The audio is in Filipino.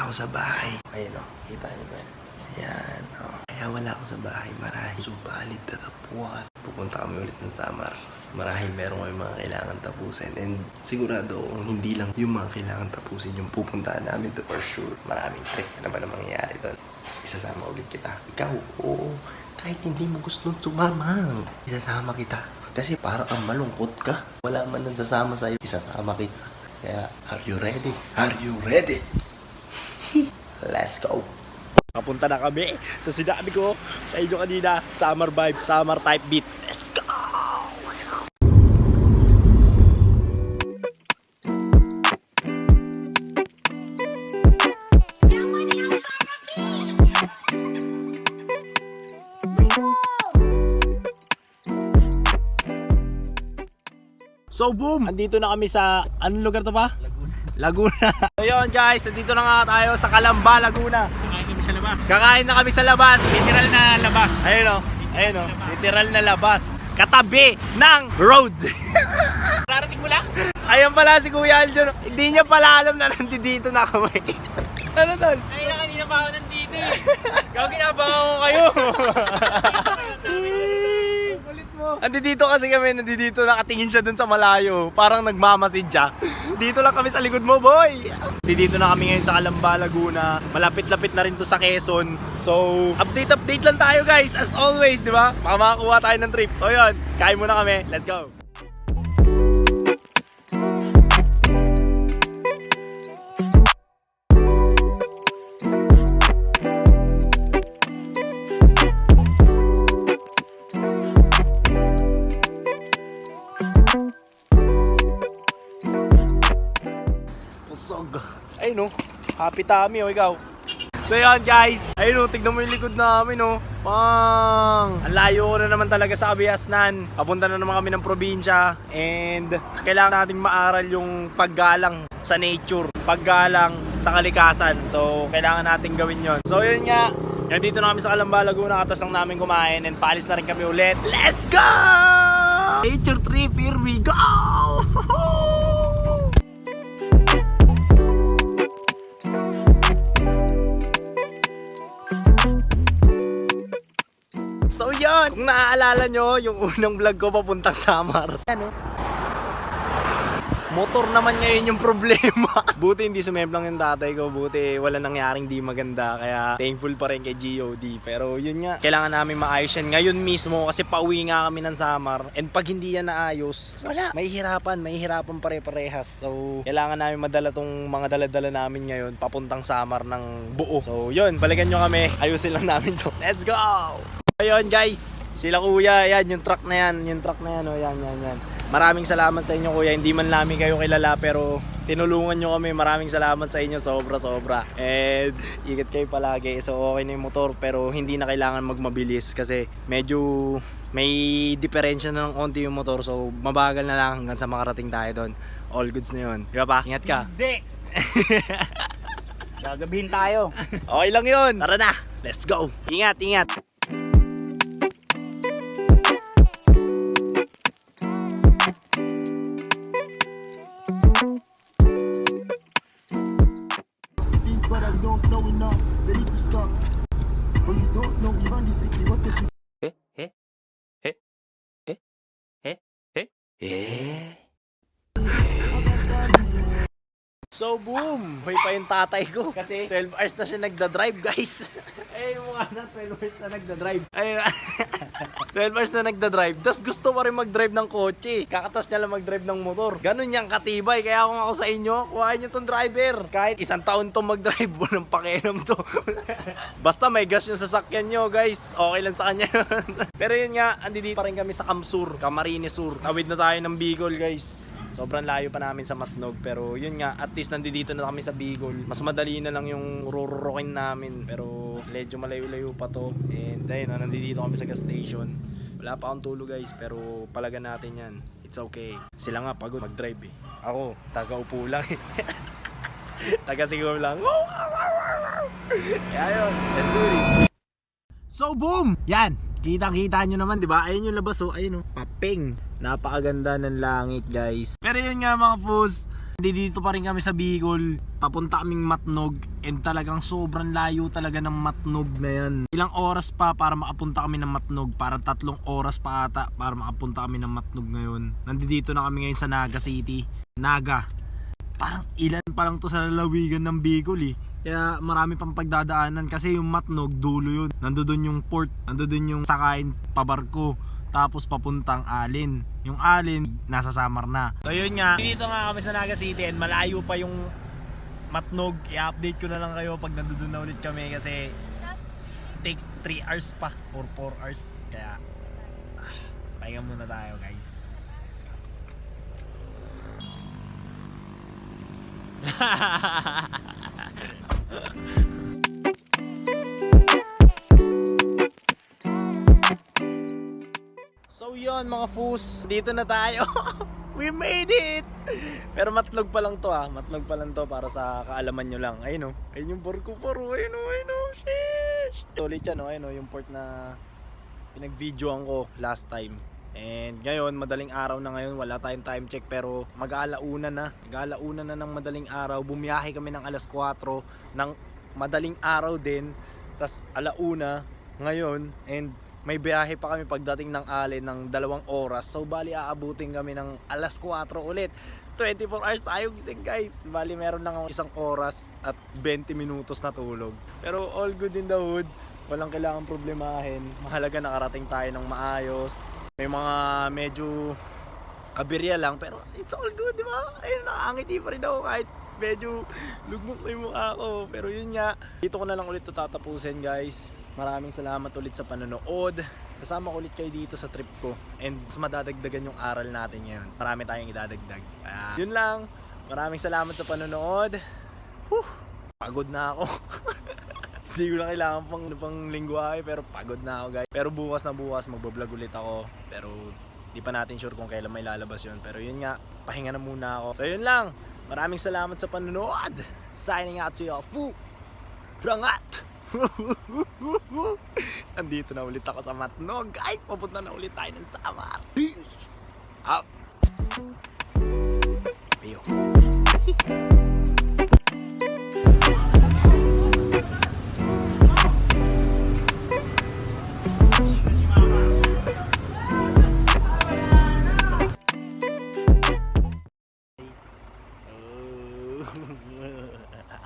ako sa bahay. Ayun o, kita niyo ba? Ayan o. Kaya wala ako sa bahay marahil. Subalit tatapuan. Pupunta kami ulit ng Samar. Marahil meron kami mga kailangan tapusin. And sigurado kung hindi lang yung mga kailangan tapusin yung pupuntahan namin to for sure. Maraming trip na naman ang mangyayari doon. Isasama ulit kita. Ikaw, oo. Kahit hindi mo gusto sumama, isasama kita. Kasi parang ang malungkot ka. Wala man nang sasama sa'yo. Isasama kita. Kaya, are you ready? Are you ready? Let's go! Papunta na kami sa sinabi ko sa inyo kanina, summer vibe, summer type beat. Let's go! So boom! Andito na kami sa, anong lugar to pa? Laguna. So yun guys, andito na nga tayo sa Calamba, Laguna. Kakain kami sa labas. Kakain na kami sa labas. Literal na labas. Ayun o, ayun o, literal na labas. Katabi ng road. Rarating mo lang? Ayan pala si Kuya Aljon. Hindi niya pala alam na nandito na kami. Ano tol? Ay, kanina pa ako nandito eh. Gawag ginabaka ko kayo. Andito kasi kami, nandito nakatingin siya dun sa malayo. Parang nagmamasid siya. Dito lang kami sa likod mo, boy. Dito na kami ngayon sa Calamba, Laguna. Malapit-lapit na rin to sa Quezon. So, update lang tayo guys. As always, di ba? Baka makakuha tayo ng trip. So yun, kain muna kami. Let's go. Ay no, happy tummy o ikaw. So yun guys, ayun no, tignan mo yung likod namin no. Pang! Ang layo na naman talaga sa Abiasnan. Papunta na naman kami ng probinsya. And kailangan nating maaral yung paggalang sa nature, paggalang sa kalikasan. So kailangan nating gawin yon. So yun nga, nandito na kami sa Calamba, Laguna. Katas lang namin kumain and paalis na rin kami ulit. Let's go! Nature trip, here we go! So yan, kung naaalala nyo yung unang vlog ko papuntang Samar, ano? Motor naman ngayon yung problema. Buti hindi sumemplang yung tatay ko. Buti wala nangyaring di maganda. Kaya thankful pa rin kay GOD. Pero yun nga, kailangan namin maayos yan ngayon mismo. Kasi pauwi nga kami ng Samar. And pag hindi yan naayos, wala, mahihirapan pare-parehas. So kailangan namin madala tong mga dala-dala namin ngayon papuntang Samar ng buo. So yun, balikan nyo kami. Ayusin lang namin to. Let's go! Ayun guys, sila kuya, yan yung truck na yan. Yung truck na yan, oh, yan. Maraming salamat sa inyo kuya, hindi man namin kayo kilala pero tinulungan nyo kami. Maraming salamat sa inyo, sobra. And ingat kayo palagi. So okay na yung motor pero hindi na kailangan magmabilis kasi medyo may diferensya na ng konti yung motor. So mabagal na lang hanggang sa makarating tayo doon. All goods na yun, di ba pa? Ingat ka. Hindi. Gagabihin tayo. Okay lang yun, tara na, let's go. Ingat. But I don't know enough. They need to stop. When you don't know, you understand what the So boom! May pa yung tatay ko. Kasi 12 hours na siya nagda-drive guys. Eh mukha na 12 hours na nagda-drive. Ay, 12 hours na nagda-drive. Tapos gusto pa rin mag-drive ng kotse. Kakatas niya lang mag-drive ng motor. Ganun niyang katibay. Kaya kung ako sa inyo, kuhain niyo tong driver. Kahit isang taon tong mag-drive, walang pakialam to. Basta may gas yung sasakyan nyo guys. Okay lang sa kanya yun. Pero yun nga, andito pa rin kami sa Camsur, Camarines Sur. Tawid na tayo ng Bicol guys. Sobrang layo pa namin sa Matnog. Pero yun nga, at least nandito na kami sa Bicol. Mas madali na lang yung rururokin namin. Pero medyo malayo-layo pa to. And ayun, nandito kami sa gas station. Wala pa akong tulog guys, pero palagan natin yan. It's okay. Sila nga pagod mag-drive eh. Ako, taga-upo lang eh. Taga-siguro lang. Kaya yun, let's do this. So boom! Yan! Kita-kita nyo naman, di ba? Ayun yung labas, oh. Ayun, oh. Paping. Napakaganda ng langit, guys. Pero yun nga, mga fools. Dito pa rin kami sa Bicol, papunta kaming Matnog, and talagang sobrang layo talaga ng Matnog na yan. Ilang oras pa para makapunta kami ng Matnog, parang 3 oras pa ata para makapunta kami ng Matnog ngayon. Nandito na kami ngayon sa Naga City. Naga, parang ilan pa lang to sa lalawigan ng Bicol eh. Kaya marami pang pagdadaanan kasi yung Matnog, dulo yun. Nandoon yung port, nandoon yung sakayin pabarko. Tapos papuntang Alin. Yung Alin, nasa Samar na. So yun nga, dito nga kami sa Naga City and malayo pa yung Matnog. I-update ko na lang kayo pag nandoon na ulit kami kasi takes 3 hours pa or 4 hours. Kaya, pahinga muna tayo guys. Let's go. So yun mga fus, dito na tayo. We made it! Pero Matnog pa lang to Matnog pa lang to para sa kaalaman nyo lang. Ayun ayun yung barko paro, ayun sheesh! Solid yan ayun yung port na pinag-videoan ko last time. And ngayon, madaling araw na ngayon, wala tayong time check pero mag-aalauna na ng madaling araw. Bumiyahe kami ng alas 4 ng madaling araw din. Tas alauna ngayon and may biyahe pa kami pagdating ng Alin ng 2 oras. So bali aabutin kami ng alas 4 ulit. 24 hours tayo gising guys. Bali meron lang akong 1 oras at 20 minutos na tulog. Pero all good in the hood. Walang kailangan problemahin. Mahalaga nakarating tayo ng maayos. May mga medyo aberya lang pero it's all good, di ba? Ayun, nakangiti pa rin ako kahit medyo lugmok na yung mukha ko. Pero yun nga, dito ko na lang ulit ito tatapusin guys. Maraming salamat ulit sa panonood. Kasama ko ulit kayo dito sa trip ko. And mas madadagdagan yung aral natin ngayon. Marami tayong idadagdag. Yun lang. Maraming salamat sa panonood. Pagod na ako. Hindi ko na kailangan pang lingwahe pero pagod na ako guys. Pero bukas na bukas magbablog ulit ako. Pero di pa natin sure kung kailan may lalabas yun. Pero yun nga, pahinga na muna ako. So yun lang. Maraming salamat sa panonood. Signing out to you. Fu! Rangat! Nandito na ulit ako sa Matnog. Guys, papunta na ulit tayo ng Samar. Peace out. Ayo.